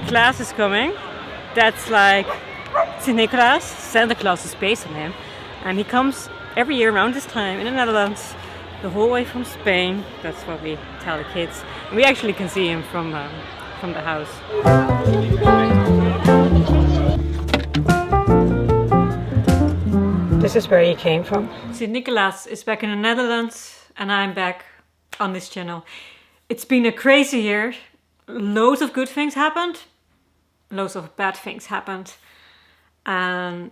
Claus is coming. That's like St. Nicholas, Santa Claus is based on him. And he comes every year around this time in the Netherlands, the whole way from Spain. That's what we tell the kids. And we actually can see him from the house. This is where he came from. St. Nicholas is back in the Netherlands and I'm back on this channel. It's been a crazy year. Loads of good things happened. Loads of bad things happened. And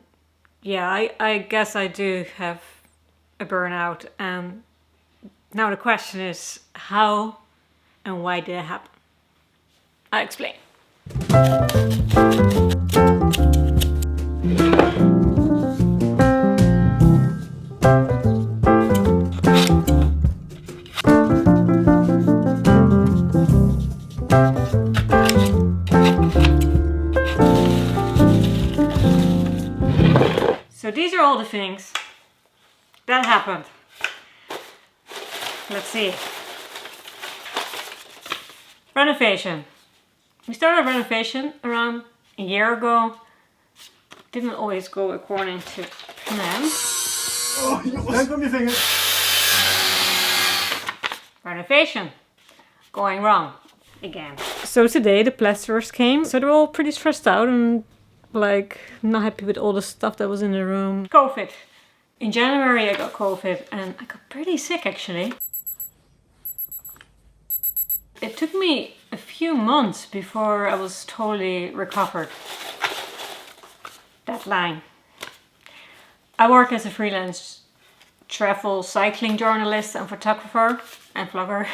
yeah, I guess I do have a burnout. And now the question is, how and why did it happen? I'll explain. So these are all the things that happened. Let's see. Renovation. We started renovation around a year ago. Didn't always go according to plan. Oh, don't put me finger. Renovation. Going wrong. Again. So today the plasterers came. So they're all pretty stressed out and like not happy with all the stuff that was in the room. COVID. In January I got COVID and I got pretty sick actually. It took me a few months before I was totally recovered. That line. I work as a freelance travel cycling journalist and photographer and vlogger.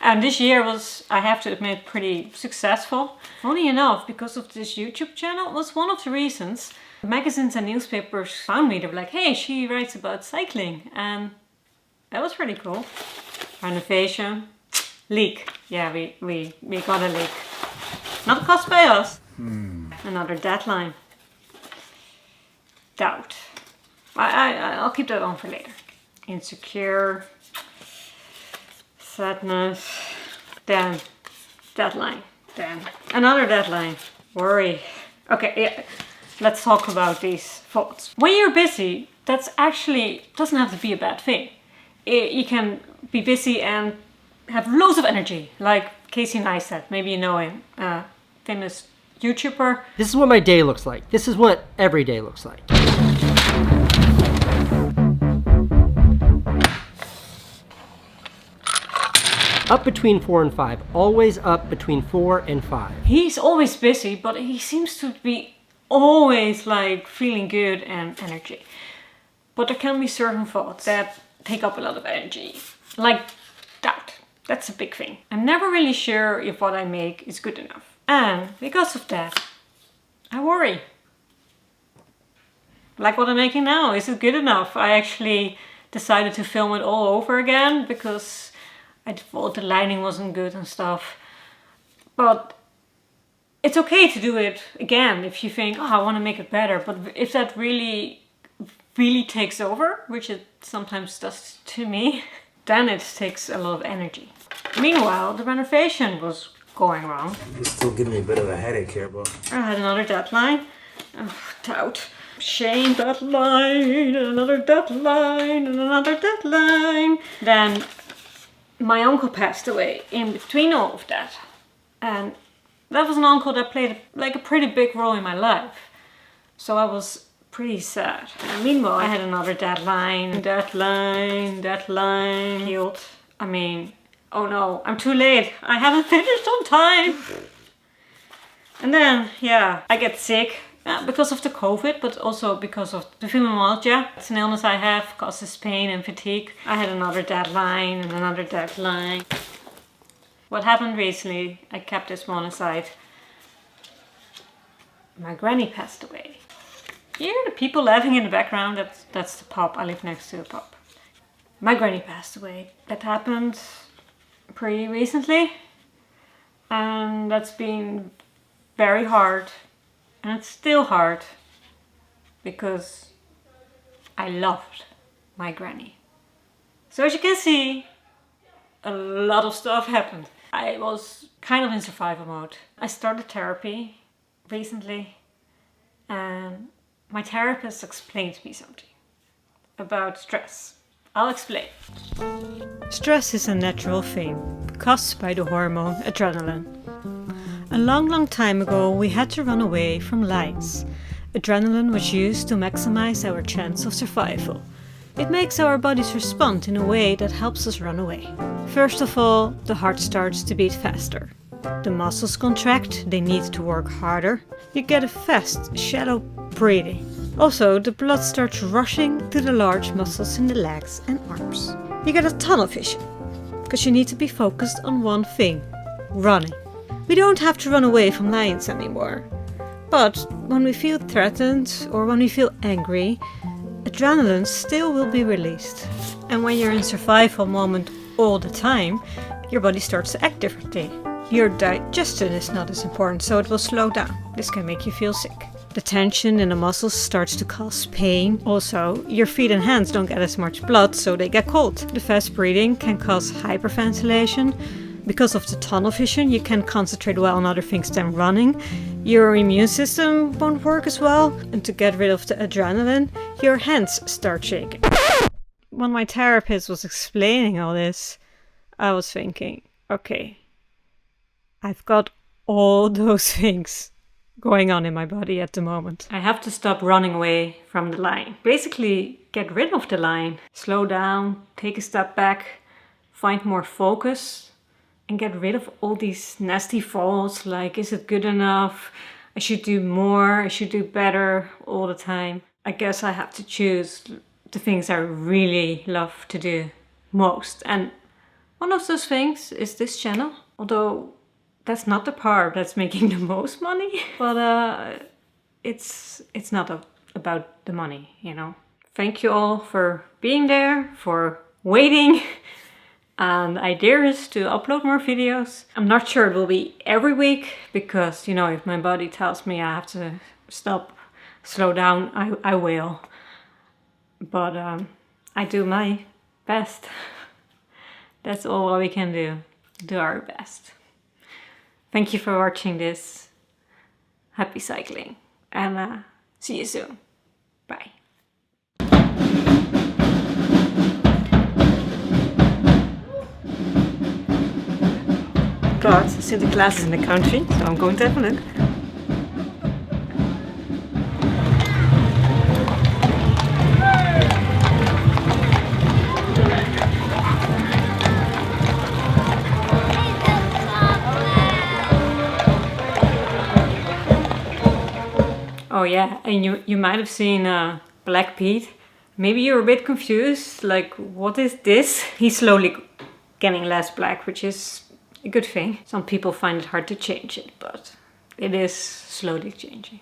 And this year was, I have to admit, pretty successful. Funny enough, because of this YouTube channel, was one of the reasons magazines and newspapers found me. They were like, hey, she writes about cycling. And that was pretty cool. Renovation. Leak. Yeah, we got a leak. Not caused by us. Another deadline. Doubt. I'll keep that on for later. Insecure. Sadness. Then deadline. Then another deadline. Worry. Okay, yeah. Let's talk about these thoughts. When you're busy, that's actually doesn't have to be a bad thing. You can be busy and have loads of energy, like Casey Neistat. Maybe you know him, famous YouTuber. This is what my day looks like. This is what every day looks like. Up between 4 and 5. Always up between 4 and 5. He's always busy, but he seems to be always like feeling good and energy. But there can be certain thoughts that take up a lot of energy, like doubt. That's a big thing. I'm never really sure if what I make is good enough. And because of that, I worry. Like what I'm making now, is it good enough? I actually decided to film it all over again because I thought the lighting wasn't good and stuff. But it's okay to do it again if you think, oh, I want to make it better. But if that really takes over, which it sometimes does to me, then it takes a lot of energy. Meanwhile, the renovation was going wrong. It's still giving me a bit of a headache here, bro. I had another deadline. Oh, doubt. Shame, deadline, another deadline, and another deadline. Then my uncle passed away in between all of that. And that was an uncle that played like a pretty big role in my life. So I was pretty sad. And meanwhile, I had another deadline. Healed. I mean, oh no, I'm too late. I haven't finished on time. And then, yeah, I get sick because of the COVID, but also because of the fibromyalgia. It's an illness I have, causes pain and fatigue. I had another deadline and another deadline. What happened recently, I kept this one aside. My granny passed away. You hear the people laughing in the background? That's the pub. I live next to the pub. My granny passed away. That happened pretty recently. And that's been very hard. And it's still hard. Because I loved my granny. So as you can see, a lot of stuff happened. I was kind of in survival mode. I started therapy recently, and my therapist explained to me something about stress. I'll explain. Stress is a natural thing caused by the hormone adrenaline. A long time ago, we had to run away from lions. Adrenaline was used to maximize our chance of survival. It makes our bodies respond in a way that helps us run away. First of all, the heart starts to beat faster. The muscles contract, they need to work harder. You get a fast, shallow breathing. Also, the blood starts rushing to the large muscles in the legs and arms. You get a tunnel vision, because you need to be focused on one thing, running. We don't have to run away from lions anymore. But when we feel threatened or when we feel angry, adrenaline still will be released. And when you're in survival mode all the time, your body starts to act differently. Your digestion is not as important, so it will slow down. This can make you feel sick. The tension in the muscles starts to cause pain. Also, your feet and hands don't get as much blood, so they get cold. The fast breathing can cause hyperventilation. Because of the tunnel vision, you can concentrate well on other things than running. Your immune system won't work as well. And to get rid of the adrenaline, your hands start shaking. When my therapist was explaining all this, I was thinking, okay, I've got all those things going on in my body at the moment. I have to stop running away from the lion. Basically, get rid of the lion. Slow down, take a step back, find more focus, and get rid of all these nasty thoughts like, is it good enough? I should do more, I should do better all the time. I guess I have to choose the things I really love to do most. And one of those things is this channel. Although that's not the part that's making the most money. But it's not about the money, you know. Thank you all for being there, for waiting. And idea is to upload more videos. I'm not sure it will be every week because, you know, if my body tells me I have to stop, slow down, I will. But I do my best. That's all we can do. Do our best. Thank you for watching this. Happy cycling. And see you soon. Bye. But Sinterklaas is in the country, so I'm going to have a look. Oh yeah, and you might have seen Black Pete. Maybe you're a bit confused, like what is this? He's slowly getting less black, which is a good thing. Some people find it hard to change it, but it is slowly changing.